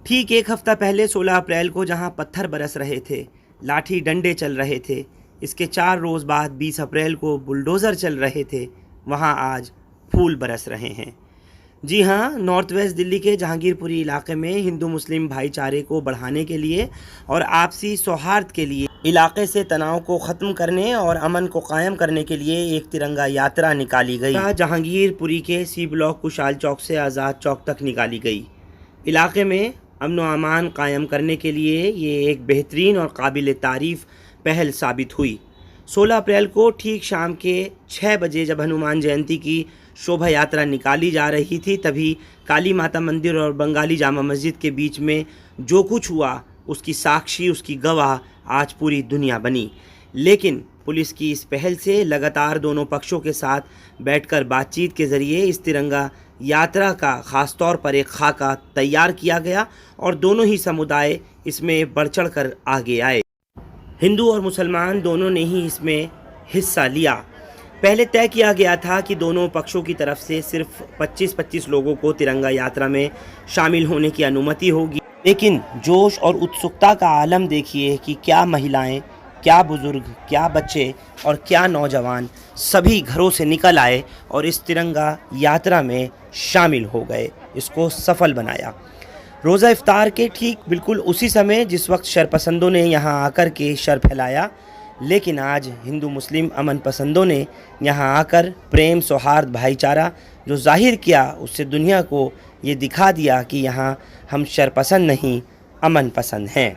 ठीक एक हफ्ता पहले 16 अप्रैल को जहां पत्थर बरस रहे थे, लाठी डंडे चल रहे थे, इसके 4 रोज़ बाद 20 अप्रैल को बुलडोज़र चल रहे थे, वहां आज फूल बरस रहे हैं। जी हाँ, नॉर्थ वेस्ट दिल्ली के जहांगीरपुरी इलाके में हिंदू मुस्लिम भाईचारे को बढ़ाने के लिए और आपसी सौहार्द के लिए, इलाके से तनाव को ख़त्म करने और अमन को कायम करने के लिए एक तिरंगा यात्रा निकाली गई। जहांगीरपुरी के सी ब्लॉक कुशाल चौक से आज़ाद चौक तक निकाली गई। इलाके में अमन व अमान कायम करने के लिए ये एक बेहतरीन और काबिल तारीफ़ पहल साबित हुई। 16 अप्रैल को ठीक शाम के 6 बजे जब हनुमान जयंती की शोभा यात्रा निकाली जा रही थी, तभी काली माता मंदिर और बंगाली जामा मस्जिद के बीच में जो कुछ हुआ उसकी साक्षी, उसकी गवाह आज पूरी दुनिया बनी। लेकिन पुलिस की इस पहल से लगातार दोनों पक्षों के साथ बैठकर बातचीत के ज़रिए इस तिरंगा यात्रा का ख़ास तौर पर एक खाका तैयार किया गया और दोनों ही समुदाय इसमें बढ़ चढ़ कर आगे आए। हिंदू और मुसलमान दोनों ने ही इसमें हिस्सा लिया। पहले तय किया गया था कि दोनों पक्षों की तरफ से सिर्फ 25-25 लोगों को तिरंगा यात्रा में शामिल होने की अनुमति होगी, लेकिन जोश और उत्सुकता का आलम देखिए कि क्या महिलाएं, क्या बुज़ुर्ग, क्या बच्चे और क्या नौजवान सभी घरों से निकल आए और इस तिरंगा यात्रा में शामिल हो गए, इसको सफल बनाया। रोज़ा इफ्तार के ठीक बिल्कुल उसी समय जिस वक्त शरपसंदों ने यहाँ आकर के शर फैलाया, लेकिन आज हिंदू मुस्लिम अमन पसंदों ने यहाँ आकर प्रेम, सौहार्द, भाईचारा जो जाहिर किया, उससे दुनिया को ये दिखा दिया कि यहाँ हम शरपसंद नहीं, अमन पसंद हैं।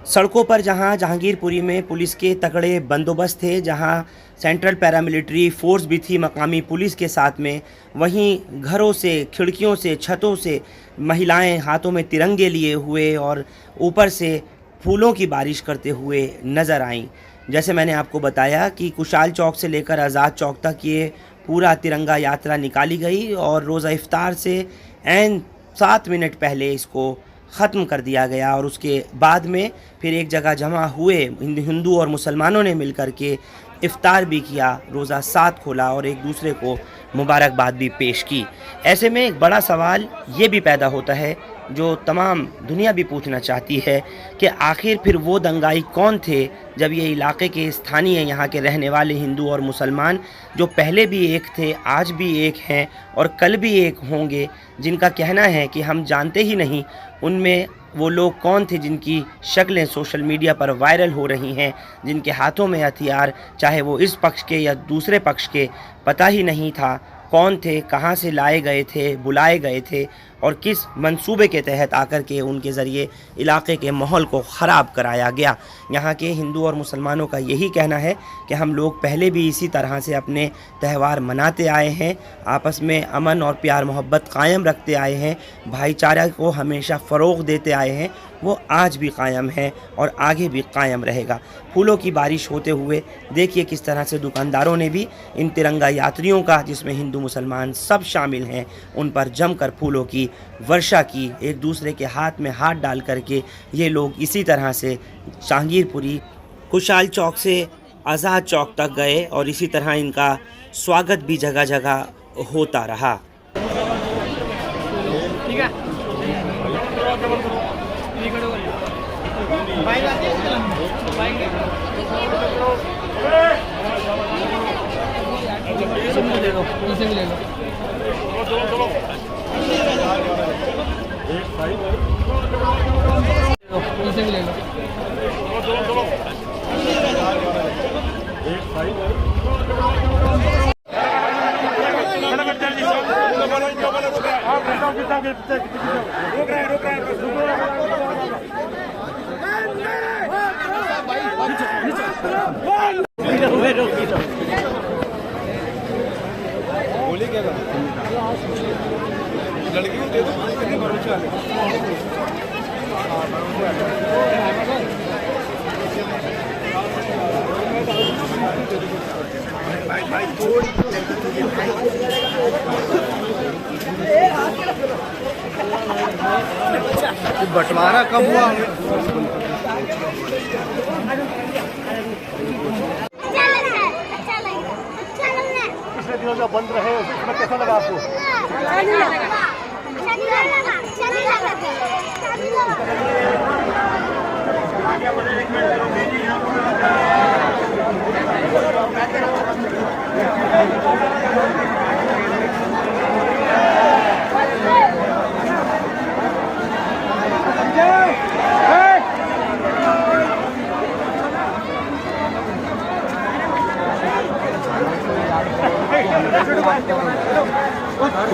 सड़कों पर जहां जहांगीरपुरी में पुलिस के तगड़े बंदोबस्त थे, जहां सेंट्रल पैरामिलिट्री फोर्स भी थी मकामी पुलिस के साथ में, वहीं घरों से, खिड़कियों से, छतों से महिलाएं हाथों में तिरंगे लिए हुए और ऊपर से फूलों की बारिश करते हुए नज़र आईं। जैसे मैंने आपको बताया कि कुशाल चौक से लेकर आज़ाद चौक तक ये पूरा तिरंगा यात्रा निकाली गई और रोज़ा इफ्तार से ऐन 7 मिनट पहले इसको ख़त्म कर दिया गया और उसके बाद में फिर एक जगह जमा हुए हिंदू और मुसलमानों ने मिलकर के इफ्तार भी किया, रोज़ा साथ खोला और एक दूसरे को मुबारकबाद भी पेश की। ऐसे में एक बड़ा सवाल ये भी पैदा होता है जो तमाम दुनिया भी पूछना चाहती है कि आखिर फिर वो दंगाई कौन थे जब ये इलाके के स्थानीय, यहाँ के रहने वाले हिंदू और मुसलमान जो पहले भी एक थे, आज भी एक हैं और कल भी एक होंगे, जिनका कहना है कि हम जानते ही नहीं उनमें वो लोग कौन थे जिनकी शक्लें सोशल मीडिया पर वायरल हो रही हैं, जिनके हाथों में हथियार, चाहे वो इस पक्ष के या दूसरे पक्ष के, पता ही नहीं था कौन थे, कहाँ से लाए गए थे, बुलाए गए थे और किस मंसूबे के तहत आकर के उनके ज़रिए इलाके के माहौल को ख़राब कराया गया। यहाँ के हिंदू और मुसलमानों का यही कहना है कि हम लोग पहले भी इसी तरह से अपने त्यौहार मनाते आए हैं, आपस में अमन और प्यार मोहब्बत कायम रखते आए हैं, भाईचारा को हमेशा फ़रोग़ देते आए हैं, वो आज भी कायम है और आगे भी कायम रहेगा। फूलों की बारिश होते हुए देखिए किस तरह से दुकानदारों ने भी इन तिरंगा यात्रियों का, जिसमें हिंदू मुसलमान सब शामिल हैं, उन पर जमकर फूलों की वर्षा की। एक दूसरे के हाथ में हाथ डाल करके ये लोग इसी तरह से जहांगीरपुरी कुशाल चौक से आज़ाद चौक तक गए और इसी तरह इनका स्वागत भी जगह जगह होता रहा। लड़की को दे दो, कितनी भरोसा है। बंटवारा कब हुआ? पिछले दिनों जो बंद रहे उसमें कैसा लगा आपको?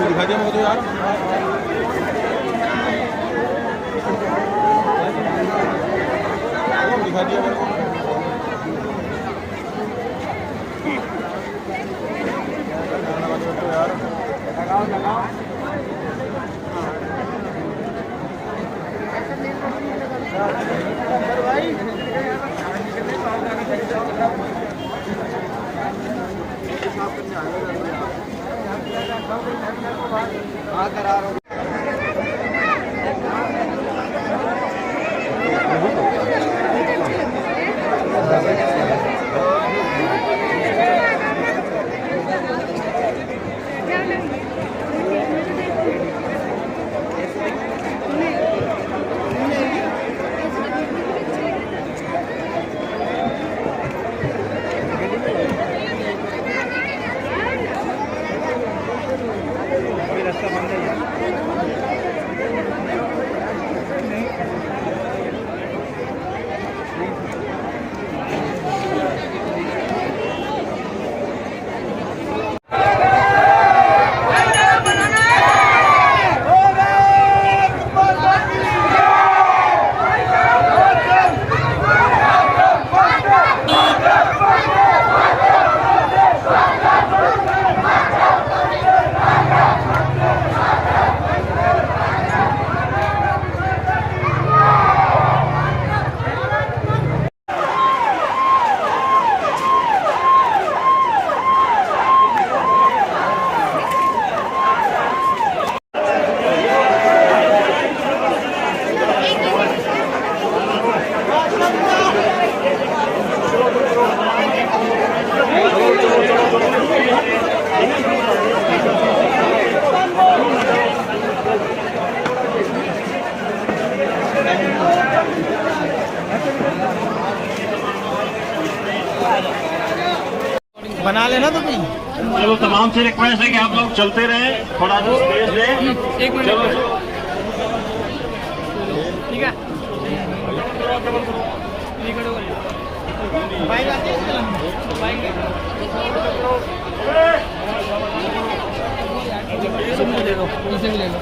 दिखा दिया मुझे यार। दिखा दिया मेरे को। बना लेना तो तुम। चलो तमाम से रिक्वेस्ट है कि आप लोग चलते रहे, थोड़ा सा स्पेस दें। चलो ठीक है। बाइक आती है? बाइक इसे भी ले लो, इसे भी ले लो।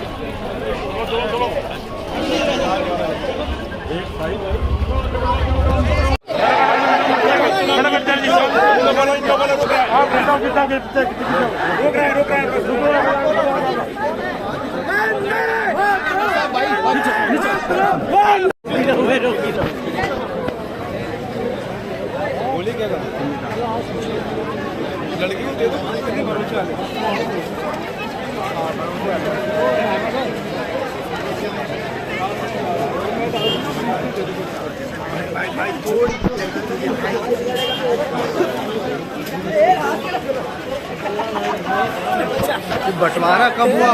बोली क्या लड़की को दे दो, कितनी भरोसा है। बंटवारा कब हुआ?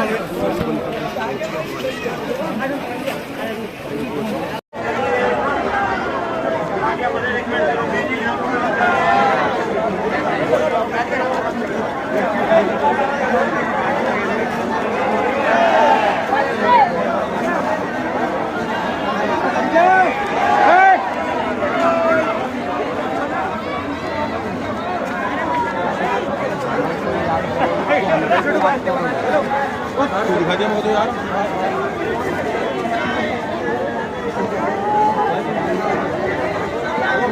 दिखा दिया मुझे यार।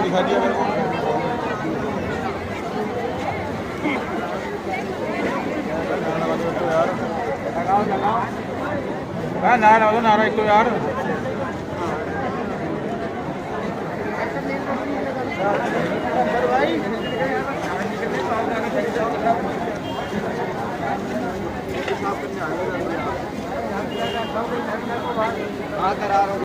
दिखा दिया मेरे को। यार ना एक तो यार। भाई कहाँ करार हो